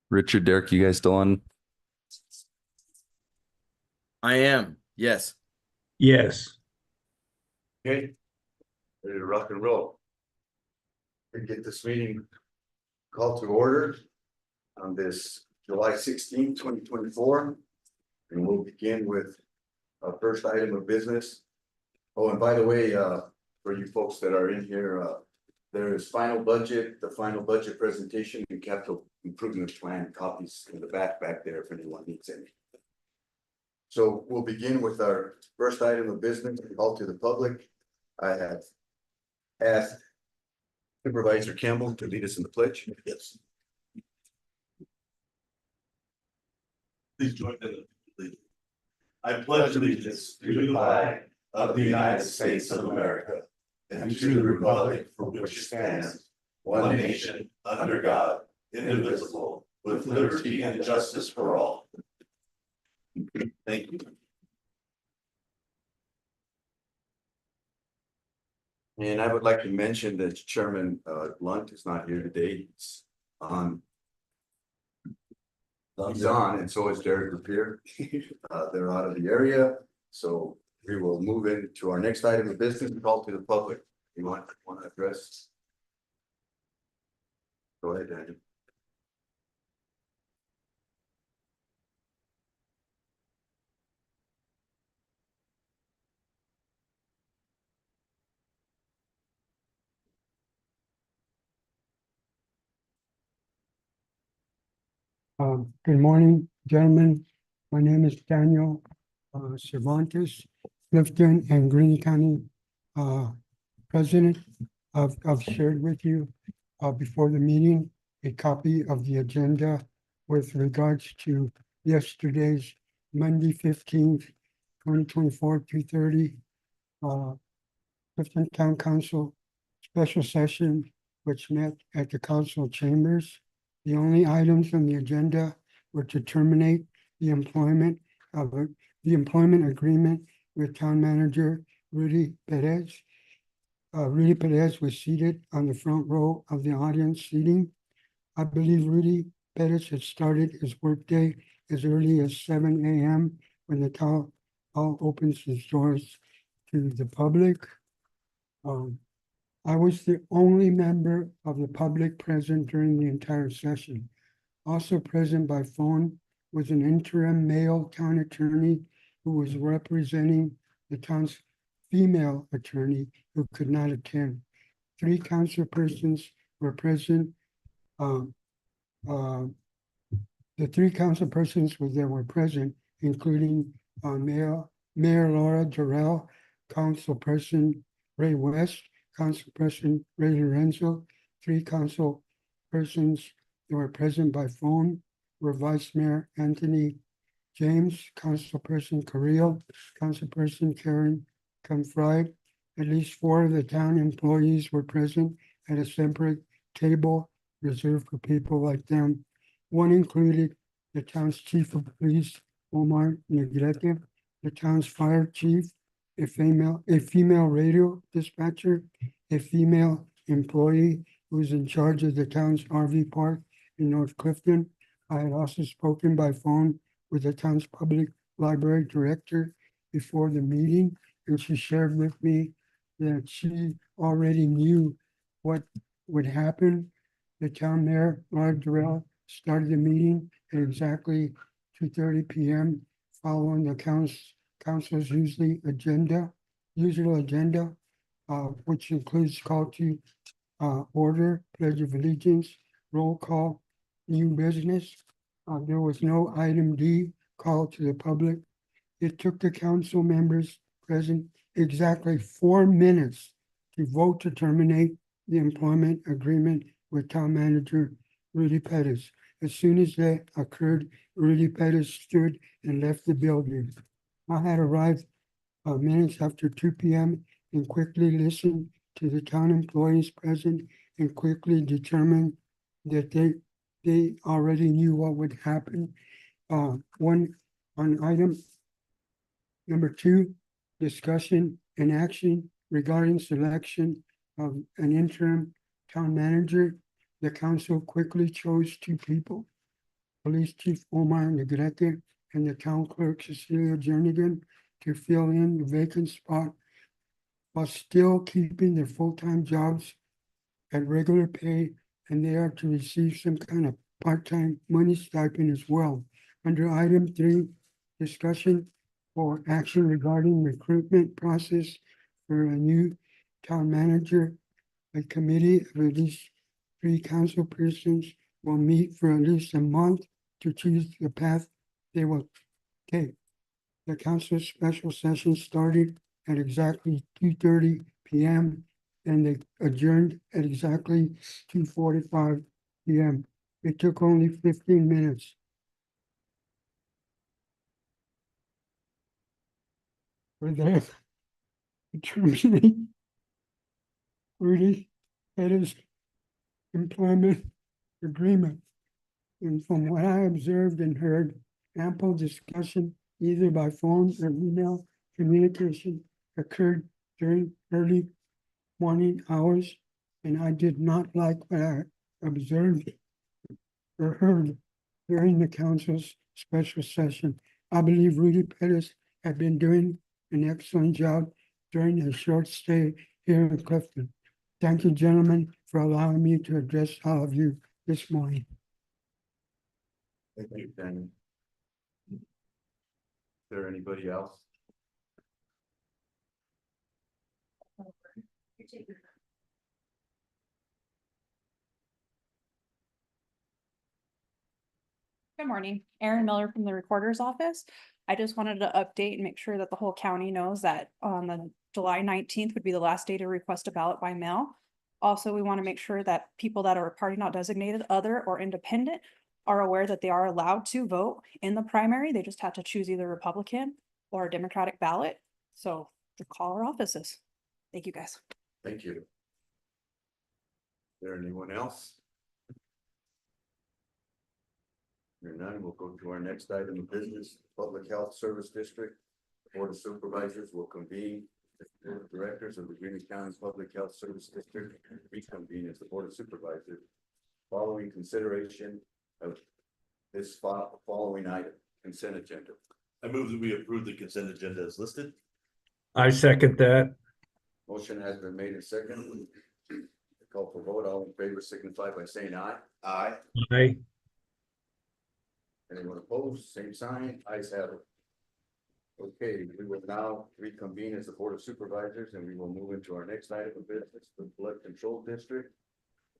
Richard, Derek, you guys still on? I am, yes. Yes. Okay, ready to rock and roll. We get this meeting called to order on this July 16th, 2024. And we'll begin with our first item of business. Oh, and by the way, for you folks that are in here, there is the final budget presentation and capital improvement plan copies in the back there if anyone needs any. So we'll begin with our first item of business, call to the public. I have asked Supervisor Campbell to lead us in the pledge. Yes. Please join in the pledge. I pledge allegiance to the flag of the United States of America and to the republic for which it stands, one nation, under God, indivisible, with liberty and justice for all. Thank you. And I would like to mention that Chairman Lunt is not here today. He's on, and so is Derek Rapier. They're out of the area, so we will move into our next item of business, call to the public. You want to address? Go ahead, Daniel. Good morning, gentlemen. My name is Daniel Cervantes, Clifton and Greene County President. I've shared with you before the meeting a copy of the agenda with regards to yesterday's Monday 15th, 2024, 2:30 Clifton Town Council special session, which met at the council chambers. The only items on the agenda were to terminate the employment agreement with Town Manager Rudy Perez. Rudy Perez was seated on the front row of the audience seating. I believe Rudy Perez had started his workday as early as 7 a.m. when the town hall opens its doors to the public. I was the only member of the public present during the entire session. Also present by phone was an interim male town attorney who was representing the town's female attorney who could not attend. 3 council persons were present. The 3 council persons that were present, including Mayor Laura Jarrell, Councilperson Ray West, Councilperson Ray Lorenzo. 3 council persons that were present by phone were Vice Mayor Anthony James, Councilperson Carrillo, Councilperson Karen Confried. At least 4 of the town employees were present at a separate table reserved for people like them. One included the town's chief of police, Omar Negrete, the town's fire chief, a female radio dispatcher, a female employee who was in charge of the town's RV park in North Clifton. I had also spoken by phone with the town's public library director before the meeting, and she shared with me that she already knew what would happen. The town mayor, Laura Durrell, started the meeting at exactly 2:30 p.m. following the council's usual agenda, which includes call to order, pledge of allegiance, roll call, new business. There was no item D, call to the public. It took the council members present exactly 4 minutes to vote to terminate the employment agreement with Town Manager Rudy Perez. As soon as that occurred, Rudy Perez stood and left the building. I had arrived minutes after 2 p.m. and quickly listened to the town employees present and quickly determined that they already knew what would happen. On item number 2, discussion and action regarding selection of an interim town manager. The council quickly chose two people, Police Chief Omar Negrete and the Town Clerk Cecilia Jernigan, to fill in the vacant spot while still keeping their full-time jobs at regular pay, and they are to receive some kind of part-time money stipend as well. Under item 3, discussion for action regarding recruitment process for a new town manager, a committee of at least 3 council persons will meet for at least a month to choose the path they will take. The council special session started at exactly 2:30 p.m. and they adjourned at exactly 2:45 p.m. It took only 15 minutes. For that, to terminate Rudy Pettis' employment agreement. And from what I observed and heard, ample discussion either by phone or email communication occurred during early morning hours, and I did not like what I observed or heard during the council's special session. I believe Rudy Pettis had been doing an excellent job during his short stay here in Clifton. Thank you, gentlemen, for allowing me to address all of you this morning. Thank you, Danny. Is there anybody else? Good morning, Erin Miller from the Recorder's Office. I just wanted to update and make sure that the whole county knows that on the July 19th would be the last day to request a ballot by mail. Also, we want to make sure that people that are party not designated, other or independent, are aware that they are allowed to vote in the primary. They just have to choose either Republican or a Democratic ballot. So to call our offices. Thank you, guys. Thank you. Is there anyone else? Hearing none, we'll go to our next item of business, Public Health Service District. Board of Supervisors will convene. The Board of Directors of the Greene County Public Health Service District reconvene as the Board of Supervisors. Following consideration of this following item, consent agenda. I move that we approve the consent agenda as listed. I second that. Motion has been made and second. Call for vote. All in favor signify by saying aye. Aye. Aye. Anyone opposed? Same sign. Ayes have it. Okay, we will now reconvene as the Board of Supervisors and we will move into our next item of business, the Flood Control District.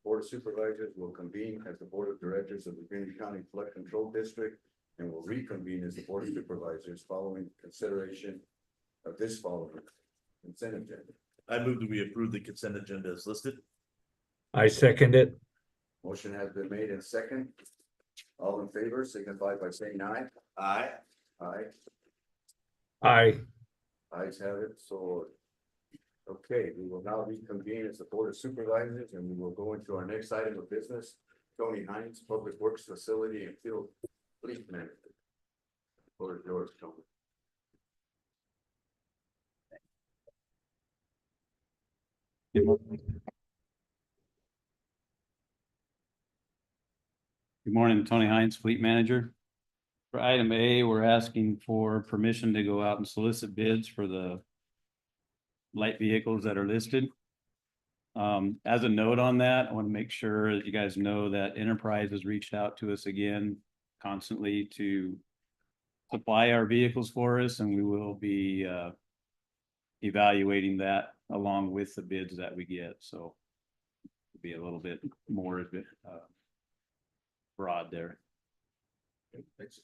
Board of Supervisors will convene as the Board of Directors of the Greene County Flood Control District and will reconvene as the Board of Supervisors following consideration of this following consent agenda. I move that we approve the consent agenda as listed. I second it. Motion has been made and second. All in favor signify by saying aye. Aye. Aye. Aye. Ayes have it, so. Okay, we will now reconvene as the Board of Supervisors and we will go into our next item of business. Tony Hines, Public Works Facility and Field Fleet Manager. Floor is yours, Tony. Good morning, Tony Hines, Fleet Manager. For item A, we're asking for permission to go out and solicit bids for the light vehicles that are listed. As a note on that, I want to make sure that you guys know that Enterprise has reached out to us again constantly to supply our vehicles for us, and we will be evaluating that along with the bids that we get. So it'll be a little bit more broad there. Okay, thanks.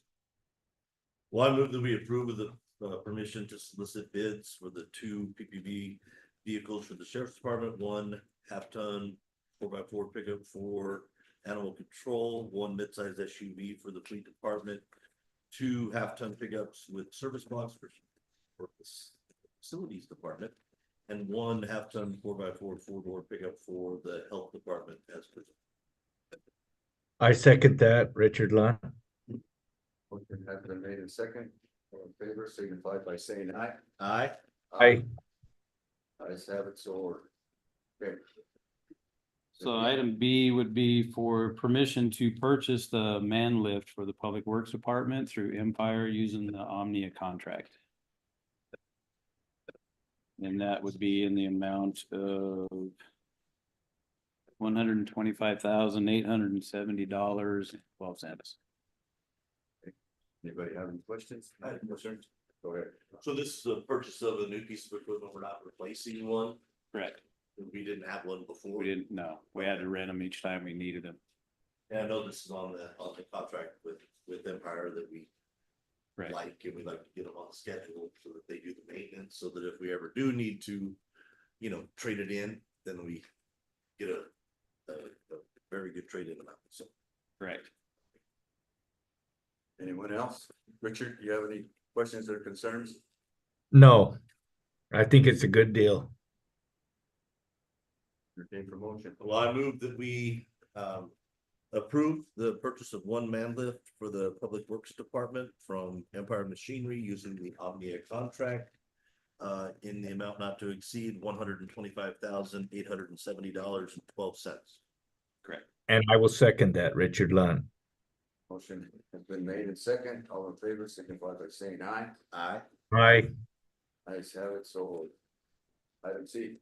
Well, I move that we approve of the permission to solicit bids for the 2 PPV vehicles for the Sheriff's Department, 1 half-ton 4x4 pickup for animal control, 1 midsize SUV for the Fleet Department, 2 half-ton pickups with service box for the Facilities Department, and 1 half-ton 4x4 4-door pickup for the Health Department as presented. I second that, Richard Lund. Motion has been made in second. All in favor signify by saying aye. Aye. Aye. Ayes have it, so ordered. Okay. So item B would be for permission to purchase the man lift for the Public Works Department through Empire using the Omnia contract. And that would be in the amount of $125,870.12. Anybody have any questions? I have a question. Go ahead. So this is a purchase of a new piece of equipment. We're not replacing one. Correct. We didn't have one before. We didn't know. We had to rent them each time we needed them. And I know this is on the contract with Empire that we Right. like, and we like to get them on the schedule so that they do the maintenance, so that if we ever do need to, trade it in, then we get a very good trade in amount, so. Correct. Anyone else? Richard, do you have any questions or concerns? No, I think it's a good deal. Entertain for motion. Well, I move that we approve the purchase of one man lift for the Public Works Department from Empire Machinery using the Omnia contract in the amount not to exceed $125,870.12. Correct. And I will second that, Richard Lund. Motion has been made in second. All in favor, signify by saying aye. Aye. Aye. Ayes have it, so ordered. Item C.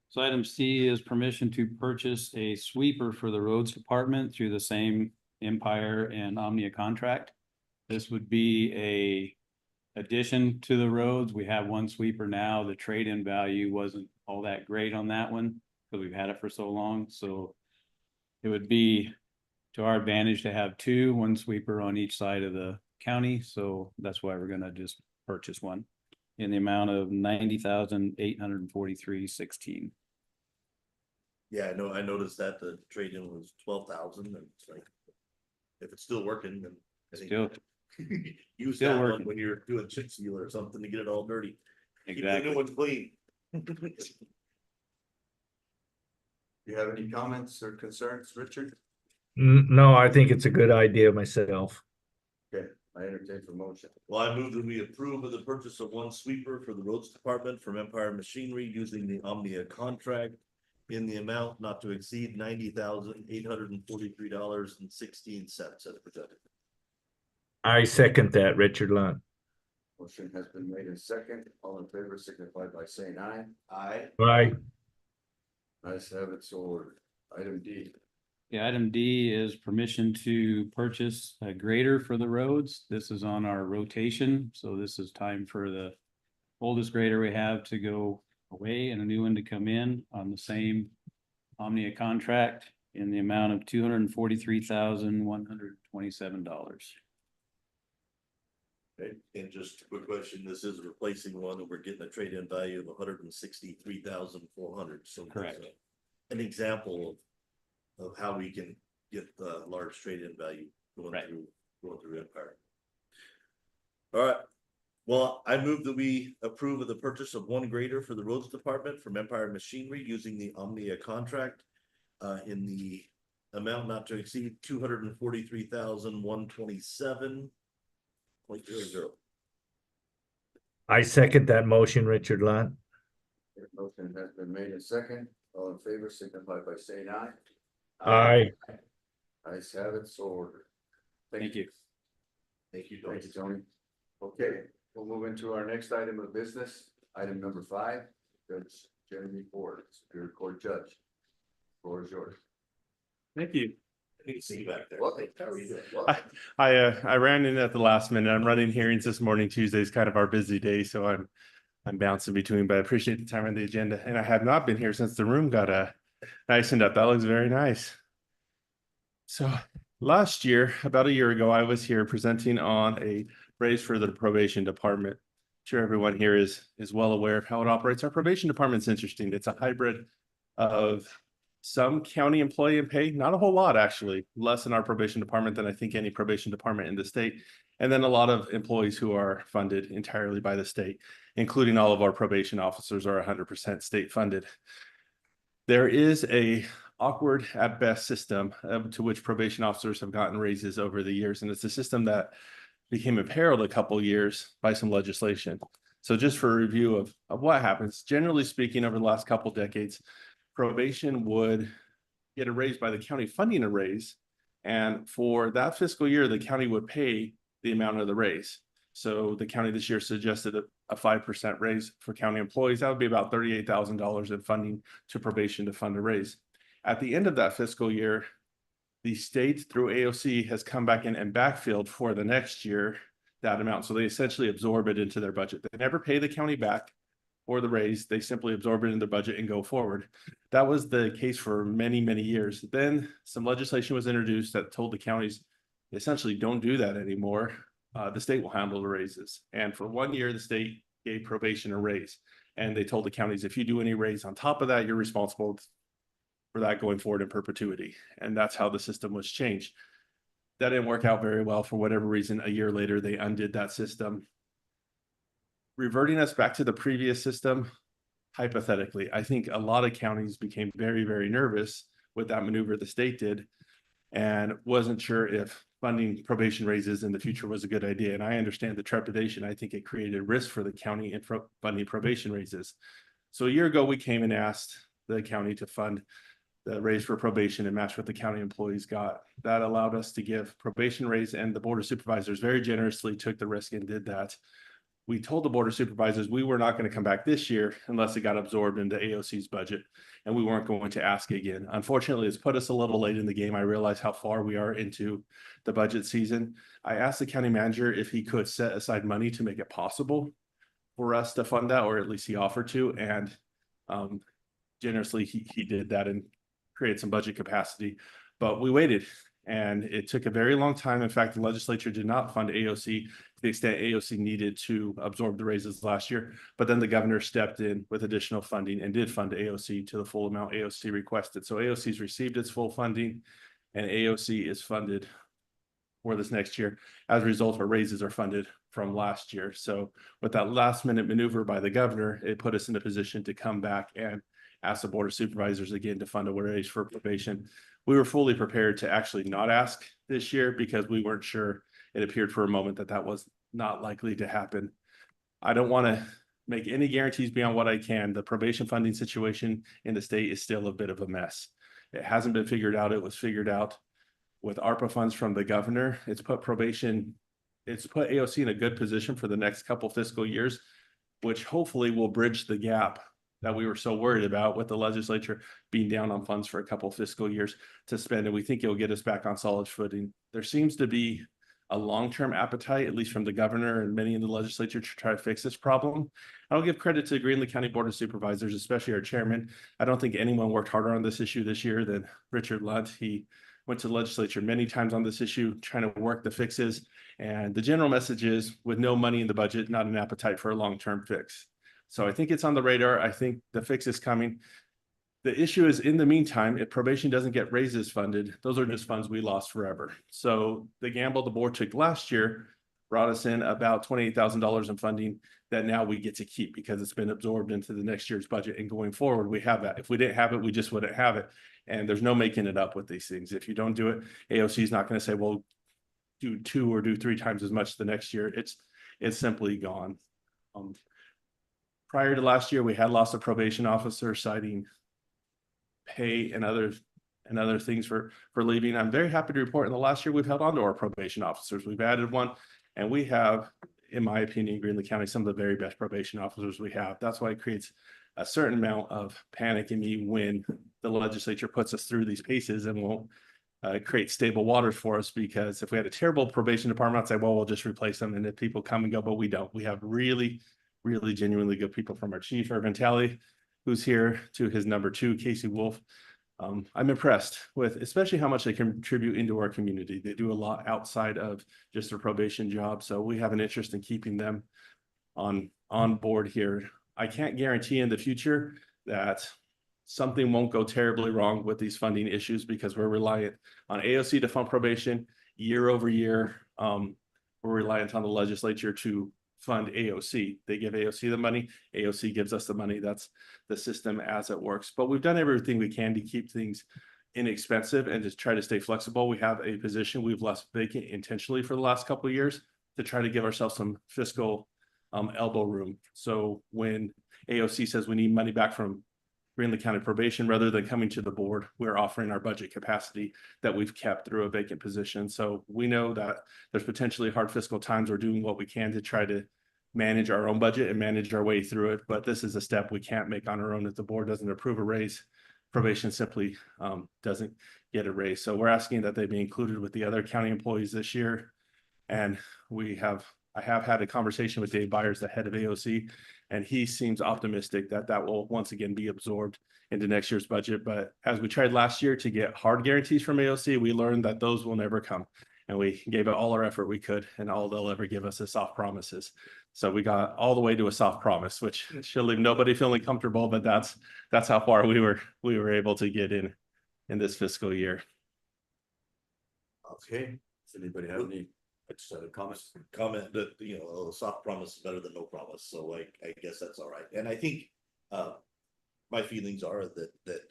So item C is permission to purchase a sweeper for the roads department through the same Empire and Omnia contract. This would be a addition to the roads. We have one sweeper now. The trade-in value wasn't all that great on that one because we've had it for so long. So it would be to our advantage to have two, one sweeper on each side of the county. So that's why we're gonna just purchase one in the amount of $90,843.16. Yeah, I know, I noticed that the trade-in was 12,000, and it's like, if it's still working, then I think Still, use still that one working. when you're doing chip seal or something to get it all dirty. Keep the exactly. new ones clean. Do you have any comments or concerns, Richard? No, I think it's a good idea myself. Okay, I entertain for motion. Well, I move that we approve of the purchase of one sweeper for the roads department from Empire Machinery using the Omnia contract in the amount not to exceed $90,843.16 as presented. I second that, Richard Lund. Motion has been made in second. All in favor, signify by saying aye. Aye. Aye. Ayes have it, so ordered. Item D. Yeah, item D is permission to purchase a grader for the roads. This is on our rotation, so this is time for the oldest grader we have to go away and a new one to come in on the same Omnia contract in the amount of $243,127. Okay, and just a quick question, this is replacing one and we're getting a trade-in value of $163,400, so. that's Correct. An example of how we can get the large trade-in value going Right. through Empire. All right, well, I move that we approve of the purchase of one grader for the roads department from Empire Machinery using the Omnia contract in the amount not to exceed $243,127.00. I second that motion, Richard Lund. Motion has been made in second. All in favor, signify by saying aye. Aye. Ayes have it, so ordered. Thank you. Thank you, Tony. Thank you, Tony. Okay, we'll move into our next item of business, item number 5, Judge Jeremy Ford, Superior Court Judge. Floor is yours. Thank you. I can see you back there. Welcome. How are you doing? I ran in at the last minute. I'm running hearings this morning. Tuesday's kind of our busy day, so I'm bouncing between, but I appreciate the time on the agenda. And I have not been here since the room got nicened up. That looks very nice. So last year, about a year ago, I was here presenting on a raise for the probation department. Sure, everyone here is well aware of how it operates. Our probation department's interesting. It's a hybrid of some county employee and pay, not a whole lot, actually, less in our probation department than I think any probation department in the state. And then a lot of employees who are funded entirely by the state, including all of our probation officers are 100% state funded. There is a awkward at best system to which probation officers have gotten raises over the years. And it's a system that became imperiled a couple of years by some legislation. So just for a review of what happens, generally speaking, over the last couple of decades, probation would get a raise by the county funding a raise. And for that fiscal year, the county would pay the amount of the raise. So the county this year suggested a 5% raise for county employees. That would be about $38,000 in funding to probation to fund a raise. At the end of that fiscal year, the state through AOC has come back in and backfilled for the next year that amount. So they essentially absorb it into their budget. They never pay the county back or the raise. They simply absorb it in their budget and go forward. That was the case for many, many years. Then some legislation was introduced that told the counties essentially don't do that anymore. The state will handle the raises. And for 1 year, the state gave probation a raise. And they told the counties, if you do any raise on top of that, you're responsible for that going forward in perpetuity. And that's how the system was changed. That didn't work out very well for whatever reason. A year later, they undid that system. Reverting us back to the previous system, hypothetically, I think a lot of counties became very, very nervous with that maneuver the state did and wasn't sure if funding probation raises in the future was a good idea. And I understand the trepidation. I think it created risk for the county in funding probation raises. So a year ago, we came and asked the county to fund the raise for probation and match what the county employees got. That allowed us to give probation raise, and the Board of Supervisors very generously took the risk and did that. We told the Board of Supervisors we were not going to come back this year unless it got absorbed into AOC's budget, and we weren't going to ask again. Unfortunately, it's put us a little late in the game. I realize how far we are into the budget season. I asked the county manager if he could set aside money to make it possible for us to fund that, or at least he offered to, and generously he did that and create some budget capacity, but we waited and it took a very long time. In fact, the legislature did not fund AOC to the extent AOC needed to absorb the raises last year, but then the governor stepped in with additional funding and did fund AOC to the full amount AOC requested. So AOC's received its full funding and AOC is funded for this next year. As a result, our raises are funded from last year. So with that last minute maneuver by the governor, it put us in a position to come back and ask the Board of Supervisors again to fund a raise for probation. We were fully prepared to actually not ask this year because we weren't sure. It appeared for a moment that that was not likely to happen. I don't want to make any guarantees beyond what I can. The probation funding situation in the state is still a bit of a mess. It hasn't been figured out. It was figured out with ARPA funds from the governor. It's put AOC in a good position for the next couple fiscal years, which hopefully will bridge the gap that we were so worried about with the legislature being down on funds for a couple fiscal years to spend. And we think it'll get us back on solid footing. There seems to be a long-term appetite, at least from the governor and many in the legislature, to try to fix this problem. I'll give credit to the Greenlee County Board of Supervisors, especially our chairman. I don't think anyone worked harder on this issue this year than Richard Lunt. He went to the legislature many times on this issue, trying to work the fixes. And the general message is, with no money in the budget, not an appetite for a long-term fix. So I think it's on the radar. I think the fix is coming. The issue is, in the meantime, if probation doesn't get raises funded, those are just funds we lost forever. So the gamble the board took last year brought us in about $28,000 in funding that now we get to keep because it's been absorbed into the next year's budget. And going forward, we have that. If we didn't have it, we just wouldn't have it. And there's no making it up with these things. If you don't do it, AOC is not going to say, well, do 2 or do 3 times as much the next year. It's simply gone. Prior to last year, we had lost a probation officer, citing pay and other things for leaving. I'm very happy to report in the last year we've held on to our probation officers. We've added one, and we have, in my opinion, Greenlee County, some of the very best probation officers we have. That's why it creates a certain amount of panic in me when the legislature puts us through these paces and won't create stable waters for us, because if we had a terrible probation department, I'd say, well, we'll just replace them. And if people come and go, but we don't. We have really genuinely good people, from our chief, Irvin Talley, who's here, to his number 2, Casey Wolf. I'm impressed with especially how much they contribute into our community. They do a lot outside of just their probation job. So we have an interest in keeping them on board here. I can't guarantee in the future that something won't go terribly wrong with these funding issues, because we're reliant on AOC to fund probation year over year. We're reliant on the legislature to fund AOC. They give AOC the money, AOC gives us the money. That's the system as it works. But we've done everything we can to keep things inexpensive and just try to stay flexible. We have a position we've left vacant intentionally for the last couple of years to try to give ourselves some fiscal elbow room. So when AOC says we need money back from Greenlee County probation, rather than coming to the board, we're offering our budget capacity that we've kept through a vacant position. So we know that there's potentially hard fiscal times. We're doing what we can to try to manage our own budget and manage our way through it. But this is a step we can't make on our own if the board doesn't approve a raise. Probation simply doesn't get a raise. So we're asking that they be included with the other county employees this year. And I have had a conversation with Dave Byers, the head of AOC, and he seems optimistic that that will once again be absorbed into next year's budget. But as we tried last year to get hard guarantees from AOC, we learned that those will never come. And we gave it all our effort we could, and all they'll ever give us is soft promises. So we got all the way to a soft promise, which should leave nobody feeling comfortable, but that's how far we were able to get in this fiscal year. Okay, does anybody have any comments? Comment that, you know, a soft promise is better than no promise, so I guess that's all right. And I think my feelings are that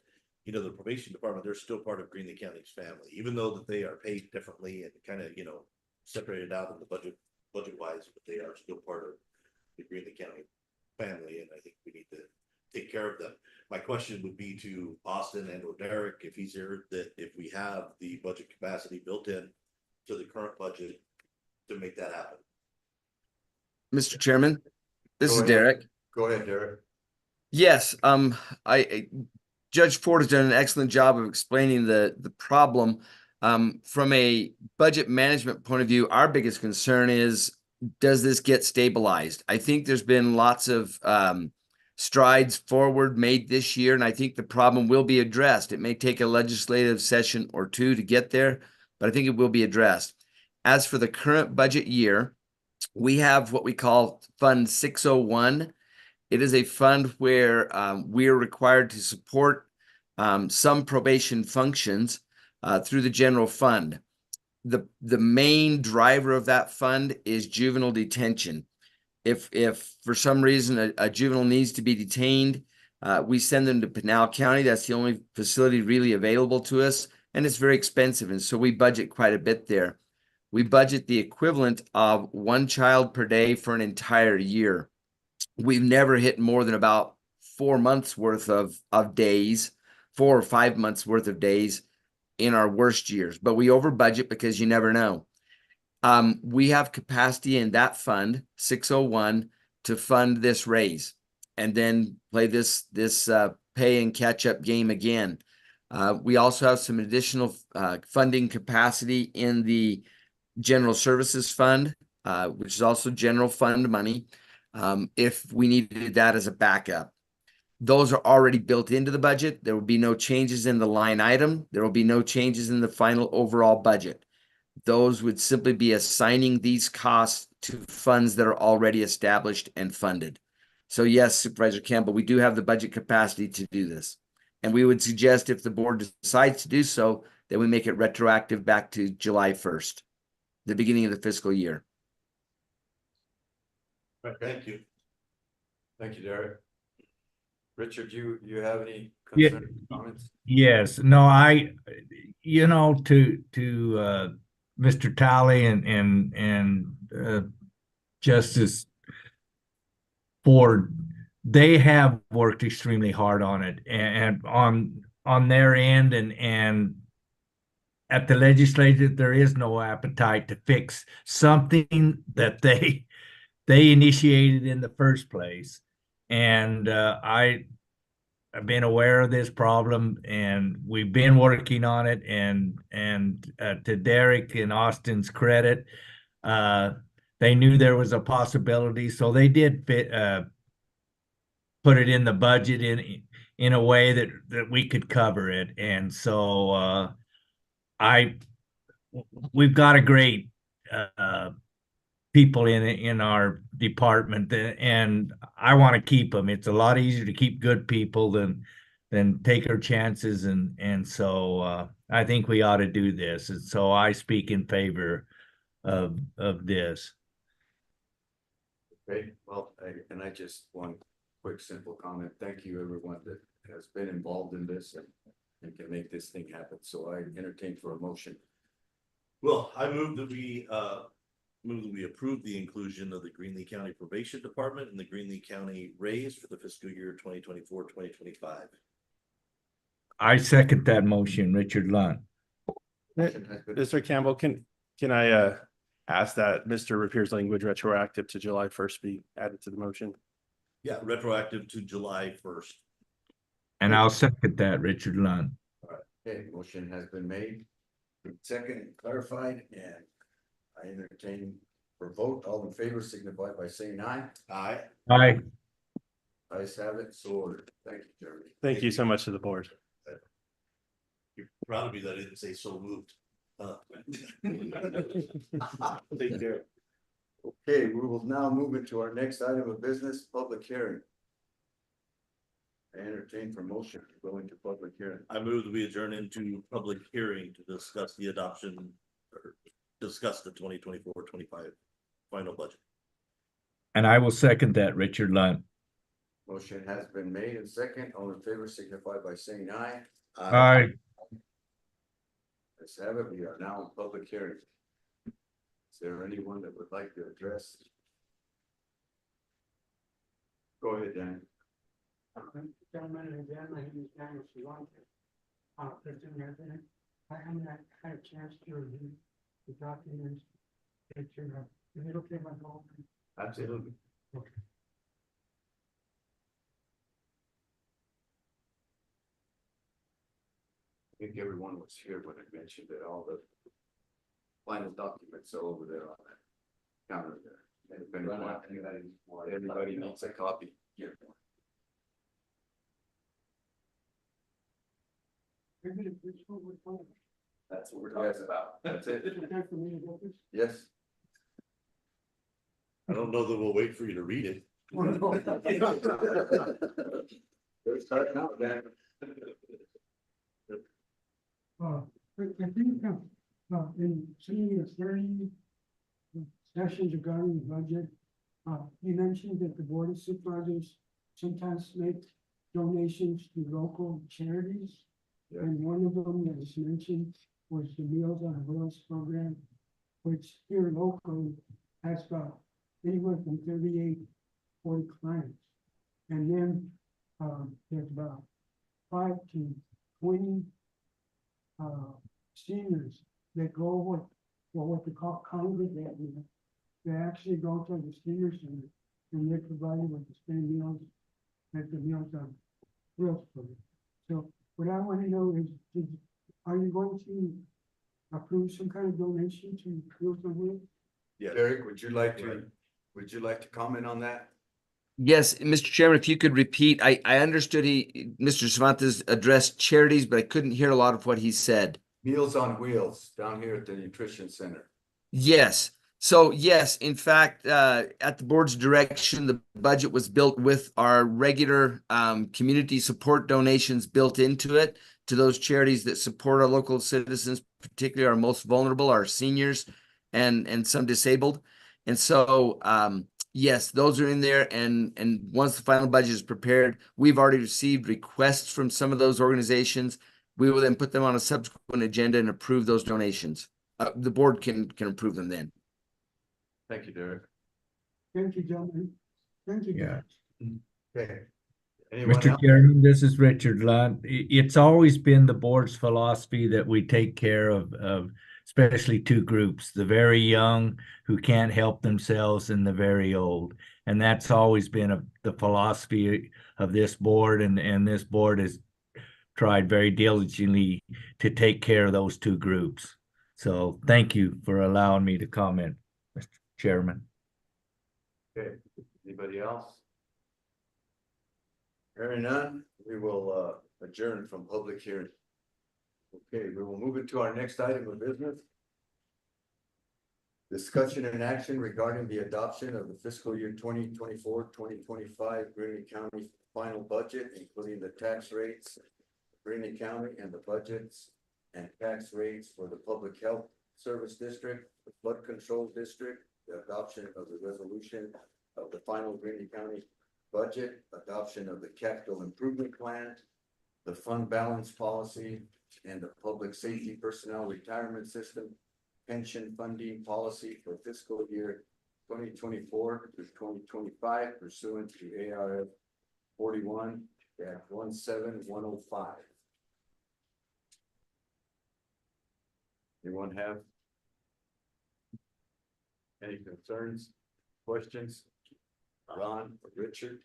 you know, the probation department, they're still part of Greenlee County's family, even though that they are paid differently and kind of, you know, separated out in the budget wise, but they are still part of the Greenlee County family, and I think we need to take care of them. My question would be to Austin and or Derek, if he's here, that if we have the budget capacity built in to the current budget to make that happen. Mr. Chairman, this Go is ahead. Derek. Go ahead, Derek. Yes, Judge Ford has done an excellent job of explaining the problem. From a budget management point of view, our biggest concern is, does this get stabilized? I think there's been lots of strides forward made this year, and I think the problem will be addressed. It may take a legislative session or two to get there, but I think it will be addressed. As for the current budget year, we have what we call Fund 601. It is a fund where we're required to support some probation functions through the general fund. The main driver of that fund is juvenile detention. If for some reason a juvenile needs to be detained, we send them to Pinal County. That's the only facility really available to us, and it's very expensive, and so we budget quite a bit there. We budget the equivalent of 1 child per day for an entire year. We've never hit more than about 4 months worth of days, 4 or 5 months worth of days in our worst years, but we over budget because you never know. We have capacity in that fund 601 to fund this raise and then play this pay and catch up game again. We also have some additional funding capacity in the general services fund, which is also general fund money. If we needed that as a backup. Those are already built into the budget. There will be no changes in the line item. There will be no changes in the final overall budget. Those would simply be assigning these costs to funds that are already established and funded. So yes, Supervisor Campbell, we do have the budget capacity to do this. And we would suggest, if the board decides to do so, that we make it retroactive back to July 1st, the beginning of the fiscal year. Thank you. Thank you, Derek. Richard, you have any Yeah. comments? Yes, no, you know, to Mr. Talley and Justice Ford, they have worked extremely hard on it and on their end, and at the legislature there is no appetite to fix something that they initiated in the first place. And I've been aware of this problem, and we've been working on it. And to Derek and Austin's credit, they knew there was a possibility, so they did put it in the budget in a way that we could cover it. And so we've got a great people in our department, and I want to keep them. It's a lot easier to keep good people than take our chances, and so I think we ought to do this. And so I speak in favor of this. Okay, well, I just one quick simple comment. Thank you, everyone that has been involved in this and can make this thing happen. So I entertain for a motion. Well, I move that we approve the inclusion of the Greenlee County Probation Department and the Greenlee County raise for the fiscal year 2024-2025. I second that motion, Richard Lunt. Motion has been- Mr. Campbell, can I ask that Mr. Rapier's language retroactive to July 1st be added to the motion? Yeah, retroactive to July 1st. And I'll second that, Richard Lunt. Okay, motion has been made, second and clarified, and I entertain for vote. All in favor signify by saying aye. Aye. Aye. Ayes have it, so ordered. Thank you, Jeremy. Thank you so much to the board. You're proud of me that I didn't say so moved. Take care. Okay, we will now move into our next item of business, public hearing. I entertain for motion to go into public hearing. I move that we adjourn into public hearing to discuss the adoption or discuss the 2024-25 final budget. And I will second that, Richard Lunt. Motion has been made and second. All in favor signify by saying aye. Aye. Let's have it. We are now in public hearing. Is there anyone that would like to address? Go ahead, Dan. Gentlemen, again, my name is Daniel Salante. President Everett. I haven't had a chance to review the documents. Is it okay if I go? Absolutely. Okay. I think everyone was here when I mentioned that all the final documents are over there on that counter there. And if anybody needs a copy, here. That's what we're talking about. That's it. Yes. I don't know that we'll wait for you to read it. They're starting out, Dan. I think, in seeing the 30 sessions regarding the budget, you mentioned that the board of supervisors sometimes make donations to local charities. Yeah. And one of them that was mentioned was the Meals on Wheels program, which here locally has got anywhere from 38, 40 clients. And then, there's about 5 to 20 seniors that go what they call congregating. They actually go to the senior center and they're provided with the same meals as the Meals on Wheels program. So what I want to know is, are you going to approve some kind of donation to Meals on Wheels? Yeah, Derek, would you like to comment on that? Yes, Mr. Chairman, if you could repeat, I understood Mr. Cervantes addressed charities, but I couldn't hear a lot of what he said. Meals on Wheels down here at the Nutrition Center. Yes. So yes, in fact, at the board's direction, the budget was built with our regular community support donations built into it to those charities that support our local citizens, particularly our most vulnerable, our seniors and some disabled. And so yes, those are in there. And once the final budget is prepared, we've already received requests from some of those organizations. We will then put them on a subsequent agenda and approve those donations. The board can approve them then. Thank you, Derek. Thank you, gentlemen. Thank you. Yeah. Okay. Anyone Mr. else? Chairman, this is Richard Lunt. It's always been the board's philosophy that we take care of especially two groups, the very young who can't help themselves and the very old. And that's always been the philosophy of this board, and this board has tried very diligently to take care of those two groups. So thank you for allowing me to comment, Mr. Chairman. Okay, anybody else? Hearing none, we will adjourn from public hearing. Okay, we will move into our next item of business. Discussion and action regarding the adoption of the fiscal year 2024-2025 Greeley County final budget, including the tax rates, Greeley County and the budgets and tax rates for the Public Health Service District, the Flood Control District, the adoption of the resolution of the final Greeley County budget, adoption of the capital improvement plan, the fund balance policy, and the public safety personnel retirement system pension funding policy for fiscal year 2024 to 2025 pursuant to ARF 41-17105. Anyone have? Any concerns, questions? Ron, or Richard?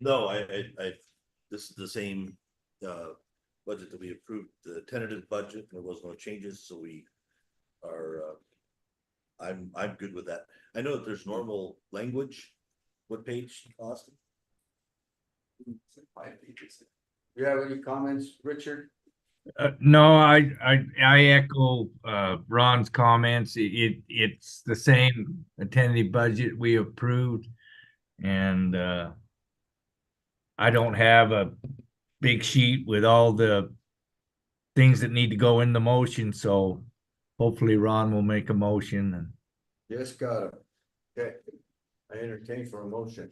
No, this is the same, budget that we approved, the tentative budget, there was no changes, so we are, I'm good with that. I know that there's normal language. What page, Austin? You have any comments, Richard? No, I echo Ron's comments. It's the same tentative budget we approved, and I don't have a big sheet with all the things that need to go in the motion, so hopefully Ron will make a motion and Yes, got it. Okay, I entertain for a motion.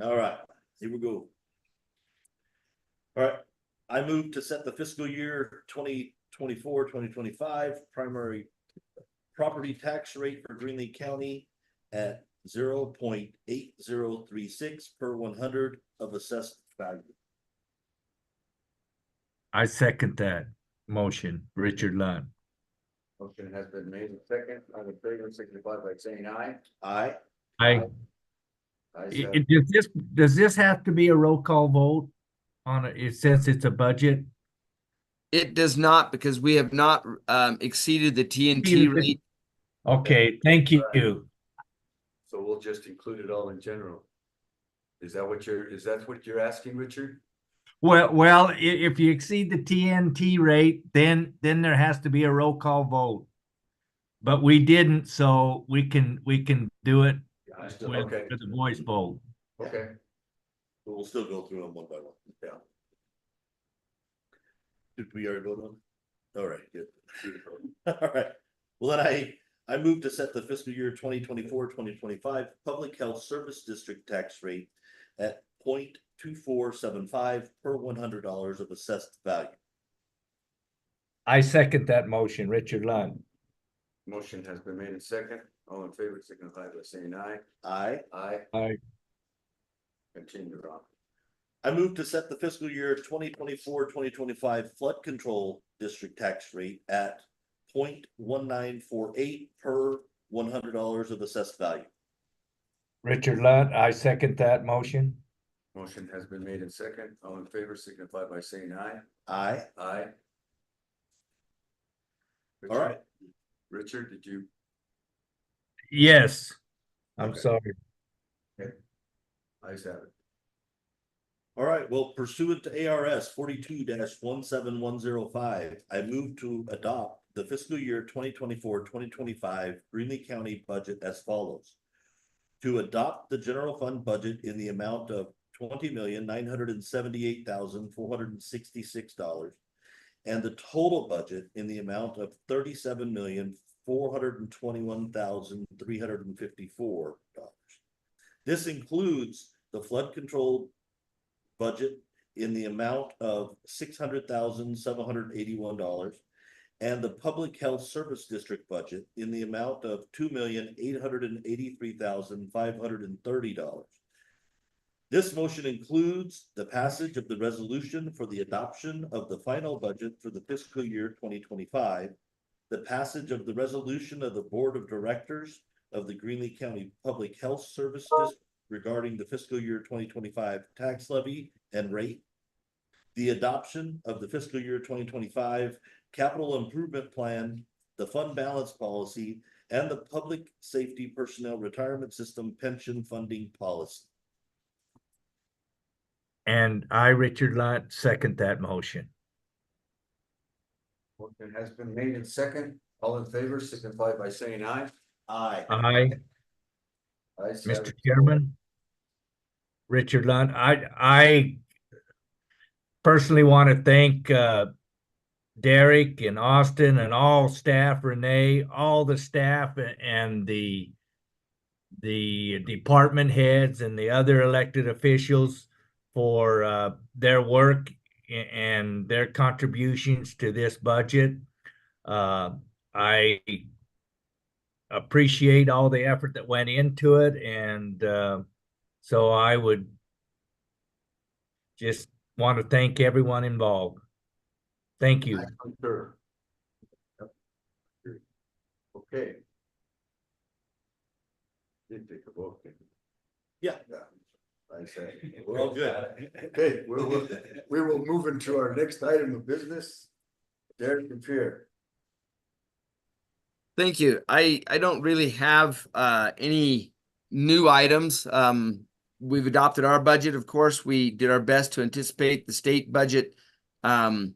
All right, here we go. All right, I move to set the fiscal year 2024-2025 primary property tax rate for Greenlee County at 0.8036 per 100 of assessed value. I second that motion. Richard Lund. Motion has been made and second, all in favor, signify by saying aye. Aye. I, Ayes have it, does this have to be a roll call vote on it, since it's a budget? It does not, because we have not exceeded the TNT rate. Okay, thank you. So we'll just include it all in general. Is that what you're asking, Richard? Well, if you exceed the TNT rate, then there has to be a roll call vote. But we didn't, so we can do it Okay, with a voice vote. okay, But we'll still go through them one by one. yeah. Did we already vote on? All right, good. All right. Well, then I move to set the fiscal year 2024-2025 Public Health Service District tax rate at 0.2475 per $100 of assessed value. I second that motion. Richard Lund. Motion has been made and second, all in favor, signify by saying aye. Aye. Aye. Aye. Continue, Ron. I move to set the fiscal year 2024-2025 flood control district tax rate at 0.1948 per $100 of assessed value. Richard Lund, I second that motion. Motion has been made and second, all in favor, signify by saying aye. Aye. Aye. All right. Richard, did you? Yes. I'm Okay. sorry. Ayes have it. All right, well, pursuant to ARS 42-17105, I move to adopt the fiscal year 2024-2025 Greenlee County budget as follows. To adopt the general fund budget in the amount of $20,978,466 and the total budget in the amount of $37,421,354. This includes the flood control budget in the amount of $600,781 and the public health service district budget in the amount of $2,883,530. This motion includes the passage of the resolution for the adoption of the final budget for the fiscal year 2025, the passage of the resolution of the Board of Directors of the Greenlee County Public Health Service District regarding the fiscal year 2025 tax levy and rate, the adoption of the fiscal year 2025 capital improvement plan, the fund balance policy, and the public safety personnel retirement system pension funding policy. And I, Richard Lund, second that motion. Motion has been made and second, all in favor, signify by saying aye. Aye. Aye. Ayes have Mr. it. Chairman. Richard Lund, I personally want to thank Derek and Austin and all staff, Renee, all the staff and the department heads and the other elected officials for their work and their contributions to this budget. I appreciate all the effort that went into it, and so I would just want to thank everyone involved. Thank you. Sure. Okay. Did take a vote. didn't Yeah, we? Yeah. I said. we're all good. Okay, we will move into our next item of business. Derek and Pierre. Thank you. I don't really have any new items. We've adopted our budget, of course. We did our best to anticipate the state budget that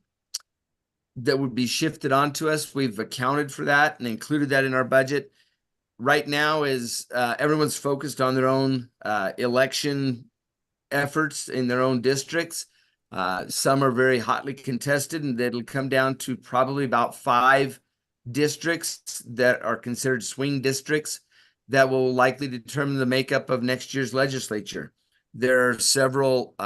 would be shifted onto us. We've accounted for that and included that in our budget. Right now is everyone's focused on their own election efforts in their own districts. Some are very hotly contested, and it'll come down to probably about 5 districts that are considered swing districts that will likely determine the makeup of next year's legislature. There are several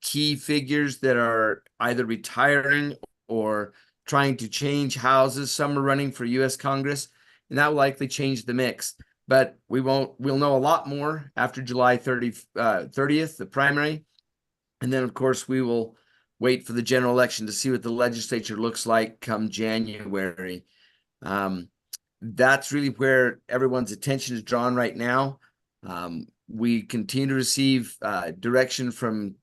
key figures that are either retiring or trying to change houses. Some are running for U.S. Congress, and that will likely change the mix. But we'll know a lot more after July 30th, the primary. And then, of course, we will wait for the general election to see what the legislature looks like come January. That's really where everyone's attention is drawn right now. We continue to receive direction from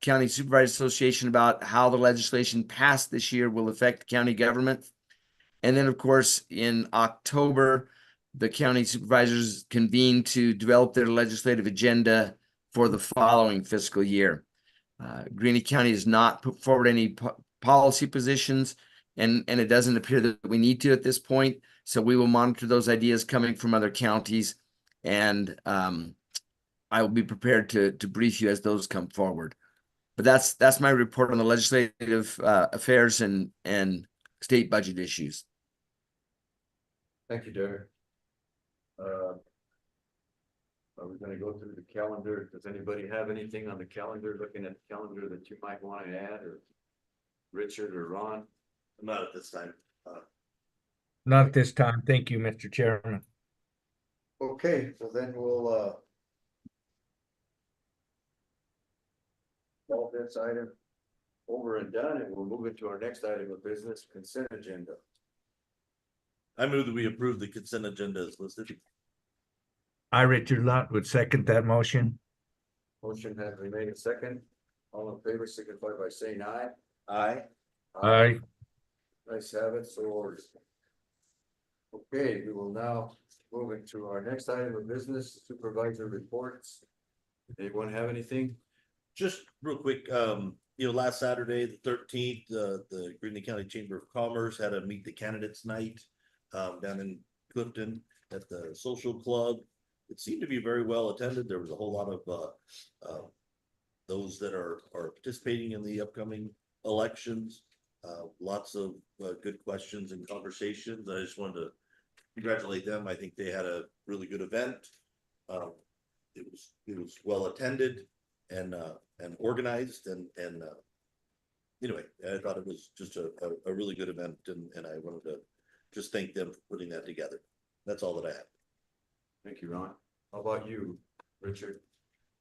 County Supervisors Association about how the legislation passed this year will affect county government. And then, of course, in October, the county supervisors convene to develop their legislative agenda for the following fiscal year. Greeley County has not put forward any policy positions, and it doesn't appear that we need to at this point. So we will monitor those ideas coming from other counties, and I will be prepared to brief you as those come forward. But that's my report on the legislative affairs and state budget issues. Thank you, Derek. Are we gonna go through the calendar? Does anybody have anything on the calendar, looking at the calendar that you might want to add, or Richard or Ron? Not at this time. Not at this time. Thank you, Mr. Chairman. Okay, so then we'll call this item over and done, and we'll move into our next item of business, consent agenda. I move that we approve the consent agenda as listed. I, Richard Lunt, would second that motion. Motion has been made a second. All in favor signify by saying aye. Aye. Aye. Nice have it, so ordered. Okay, we will now move into our next item of business, supervisor reports. Anyone have anything? Just real quick, last Saturday, the 13th, the Greeley County Chamber of Commerce had a meet the candidates night down in Clifton at the social club. It seemed to be very well attended. There was a whole lot of those that are participating in the upcoming elections. Lots of good questions and conversations. I just wanted to congratulate them. I think they had a really good event. It was well attended and organized and anyway, I thought it was just a really good event, and I wanted to just thank them for putting that together. That's all that I have. Thank you, Ron. How about you, Richard?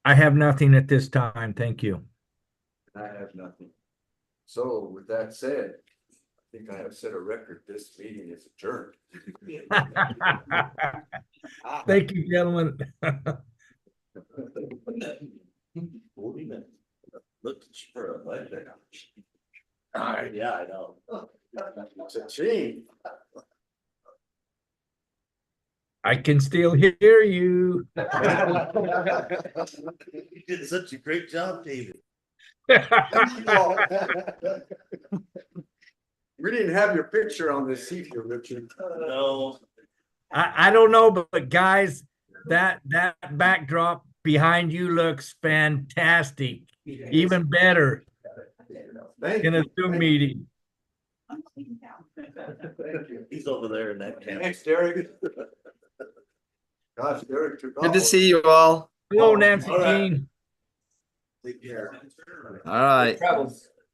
I have nothing at this time. Thank you. I have nothing. So with that said, I think I have set a record. This meeting is adjourned. Thank you, gentlemen. 40 minutes. Look for a light there. Yeah, I know. It's a shame. I can still hear you. You did such a great job, David. We didn't have your picture on this sheet here, Richard. No. I don't know, but guys, that backdrop behind you looks fantastic. Even better Thank in a you. Zoom meeting. Thank you. He's over there in that camp. Thanks, Derek. Gosh, Derek took off. Good to see you all. Hello, Nancy All right. Jean. Take care. All right.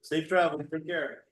Safe travel. Take care.